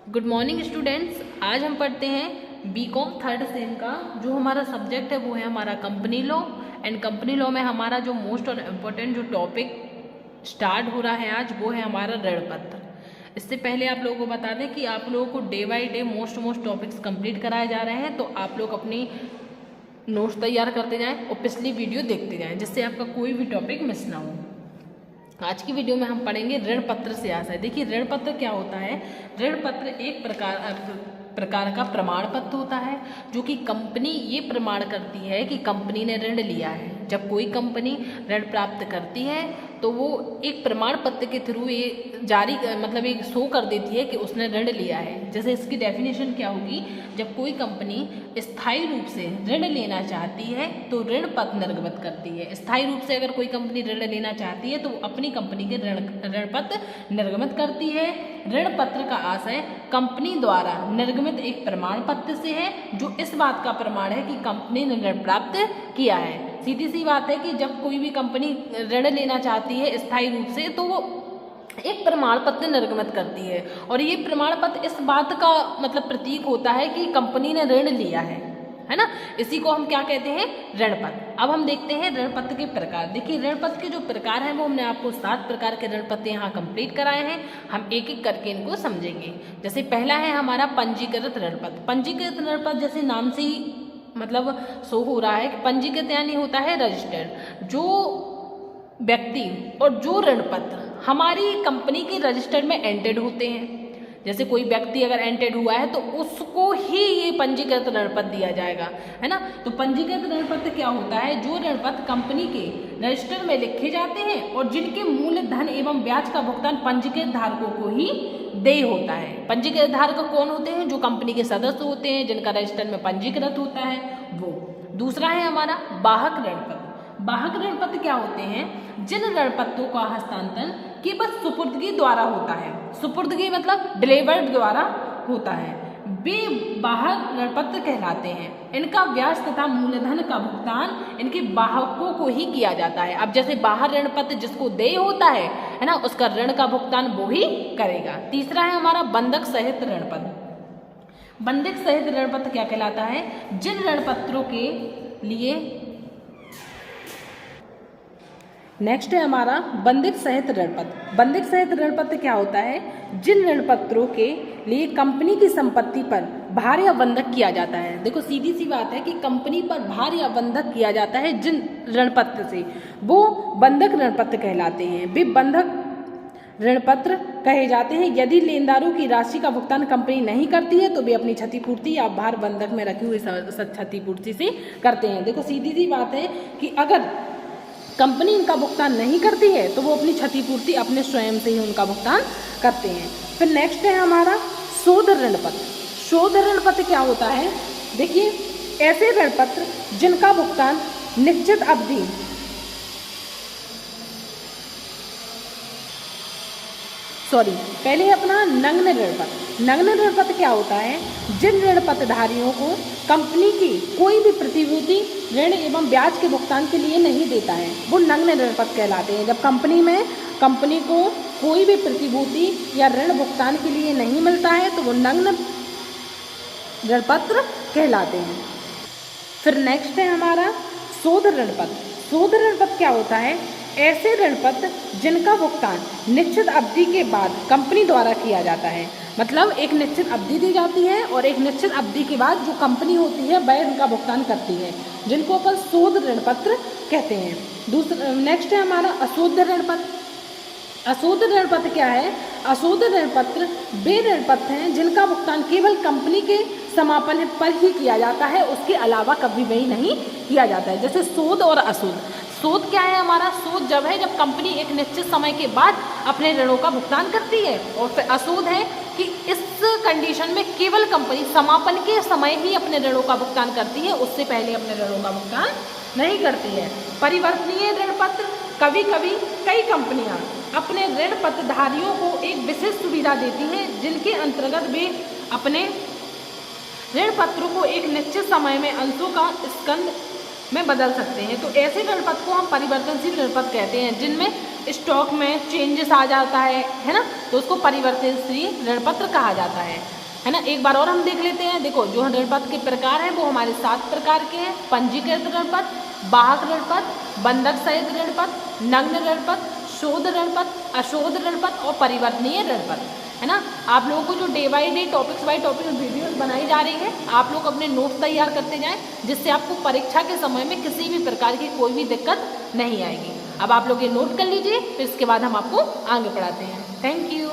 Good morning students. आज हम पढ़ते हैं बीकॉम थर्ड सेम का। जो हमारा सब्जेक्ट है वो है हमारा company law. And company law में हमारा जो मोस्ट और इम्पोर्टेंट जो टॉपिक स्टार्ट हो रहा है आज वो है हमारा ऋण पत्र। इससे पहले आप लोगों को बता दें कि आप लोगों को day by day most topics complete कराए जा रहे हैं, तो आप लोग अपनी नोट्स तैयार करते जाएं और पिछली वीडियो देखते जाएं जिससे आपका कोई भी टॉपिक मिस ना हो। आज की वीडियो में हम पढ़ेंगे ऋण पत्र से आशय। देखिए ऋण पत्र क्या होता है। ऋण पत्र एक प्रकार का प्रमाण पत्र होता है जो कि कंपनी ये प्रमाण करती है कि कंपनी ने ऋण लिया है। जब कोई कंपनी ऋण प्राप्त करती है तो वो एक प्रमाण पत्र के थ्रू ये जारी मतलब एक शो कर देती है कि उसने ऋण लिया है। जैसे इसकी डेफिनेशन क्या होगी, जब कोई कंपनी स्थायी रूप से ऋण लेना चाहती है तो ऋण पत्र निर्गमित करती है। स्थायी रूप से अगर कोई कंपनी ऋण लेना चाहती है तो वो अपनी कंपनी के ऋण पत्र निर्गमित करती है। ऋण पत्र का आशय कंपनी द्वारा निर्गमित एक प्रमाण पत्र से है जो इस बात का प्रमाण है कि कंपनी ने ऋण प्राप्त किया है। सीधी सी बात है कि जब कोई भी कंपनी ऋण लेना चाहती है स्थायी रूप से तो वो एक प्रमाण पत्र निर्गमित करती है, और ये प्रमाण पत्र इस बात का मतलब प्रतीक होता है कि कंपनी ने ऋण लिया है ना। इसी को हम क्या कहते हैं, ऋण पत्र। अब हम देखते हैं ऋण पत्र के प्रकार। देखिए ऋण पत्र के जो प्रकार हैं वो हमने आपको 7 प्रकार के ऋण पत्र यहाँ कंप्लीट कराए हैं। हम एक एक करके इनको समझेंगे। जैसे पहला है हमारा पंजीकृत ऋण पत्र। पंजीकृत ऋण पत्र जैसे नाम से ही मतलब शो हो रहा है कि पंजीकृत यानी होता है रजिस्टर्ड। जो व्यक्ति और जो ऋण पत्र हमारी कंपनी के रजिस्टर्ड में एंटेड होते हैं, जैसे कोई व्यक्ति अगर एंटेड हुआ है तो उसको ही ये पंजीकृत ऋण पत्र दिया जाएगा, है ना। तो पंजीकृत ऋण पत्र क्या होता है, जो ऋण पत्र कंपनी के रजिस्टर में लिखे जाते हैं और जिनके मूलधन एवं ब्याज का भुगतान पंजीकृत धारकों को ही देय होता है। पंजीकृत धारक कौन होते हैं, जो कंपनी के सदस्य होते हैं जिनका रजिस्टर में पंजीकृत होता है वो। दूसरा है हमारा बाहक ऋण पत्र। बाहक ऋण पत्र क्या होते हैं, जिन ऋण पत्रों का हस्तांतरण केवल सुपुर्दगी द्वारा होता है। सुपुर्दगी मतलब डिलीवर्ड द्वारा होता है, वे बाहक ऋण पत्र कहलाते हैं। इनका ब्याज तथा मूलधन का भुगतान इनके बाहकों को ही किया जाता है। अब जैसे बाहर ऋण पत्र जिसको देय होता है ना, उसका ऋण का भुगतान वो ही करेगा। तीसरा है हमारा बंधक सहित ऋण पत्र। बंधक सहित ऋण पत्र क्या कहलाता है, जिन ऋण पत्रों के लिए नेक्स्ट है हमारा बंधक सहित ऋण पत्र। बंधक सहित ऋण पत्र क्या होता है, जिन ऋण पत्रों के लिए कंपनी की संपत्ति पर भार या बंधक किया जाता है। देखो सीधी सी बात है कि कंपनी पर भार या बंधक किया जाता है जिन ऋण पत्र से, वो बंधक ऋण पत्र कहलाते हैं। वे बंधक ऋण पत्र कहे जाते हैं यदि लेनदारों की राशि का भुगतान कंपनी नहीं करती है तो वे अपनी क्षतिपूर्ति या भार बंधक में रखी हुई क्षतिपूर्ति से करते हैं। देखो सीधी सी बात है कि अगर कंपनी इनका भुगतान नहीं करती है तो वो अपनी क्षतिपूर्ति अपने स्वयं से ही उनका भुगतान करते हैं। फिर नेक्स्ट है हमारा शोध ऋण पत्र। शोध ऋण पत्र क्या होता है, देखिए ऐसे ऋण पत्र जिनका भुगतान निश्चित अवधि पहले है अपना नग्न ऋण पत्र। नग्न ऋण पत्र क्या होता है, जिन ऋण पत्रधारियों को कंपनी की कोई भी प्रतिभूति ऋण एवं ब्याज के भुगतान के लिए नहीं देता है वो नग्न ऋण पत्र कहलाते हैं। जब कंपनी को कोई भी प्रतिभूति या ऋण भुगतान के लिए नहीं मिलता है तो वो नग्न ऋण पत्र कहलाते हैं। फिर नेक्स्ट है हमारा शोध ऋण पत्र। शोध ऋण पत्र क्या होता है, ऐसे ऋण पत्र जिनका भुगतान निश्चित अवधि के बाद कंपनी द्वारा किया जाता है। मतलब एक निश्चित अवधि दी जाती है और एक निश्चित अवधि के बाद जो कंपनी होती है वह उनका भुगतान करती है, जिनको अपन शोध ऋण पत्र कहते हैं। नेक्स्ट है हमारा अशोध ऋण पत्र। अशोध ऋण पत्र क्या है, अशोध ऋण पत्र वे ऋण पत्र हैं जिनका भुगतान केवल कंपनी के समापन पर ही किया जाता है, उसके अलावा कभी भी नहीं किया जाता है। जैसे शोध और अशोध। शोध क्या है हमारा, शोध जब है जब कंपनी एक निश्चित समय के बाद अपने ऋणों का भुगतान करती है, और फिर अशोध है कि इस कंडीशन में केवल कंपनी समापन के समय ही अपने ऋणों का भुगतान करती है, उससे पहले अपने ऋणों का भुगतान नहीं करती है। परिवर्तनीय ऋण पत्र, कभी कभी कई कंपनियां अपने ऋण पत्रधारियों को एक विशेष सुविधा देती हैं जिनके अंतर्गत वे अपने ऋण पत्रों को एक निश्चित समय में अंशों का स्कंद में बदल सकते हैं। तो ऐसे ऋण पत्र को हम परिवर्तनशील ऋण पत्र कहते हैं, जिनमें स्टॉक में चेंजेस आ जाता है ना, तो उसको परिवर्तनशील ऋण पत्र कहा जाता है। है ना। एक बार और हम देख लेते हैं। देखो जो ऋण पत्र के प्रकार हैं वो हमारे 7 प्रकार के हैं। पंजीकृत ऋण पत्र, वाहक ऋण पत्र, बंधक सहित ऋण पत्र, नग्न ऋण पत्र, शोध ऋण पत्र, अशोध ऋण पत्र और परिवर्तनीय ऋण पत्र, है ना। आप लोगों को जो day by day topics by topic videos बनाई जा रही है, आप लोग अपने नोट्स तैयार करते जाएं, जिससे आपको परीक्षा के समय में किसी भी प्रकार की कोई भी दिक्कत नहीं आएगी। अब आप लोग ये नोट कर लीजिए, फिर इसके बाद हम आपको आगे पढ़ाते हैं। Thank you.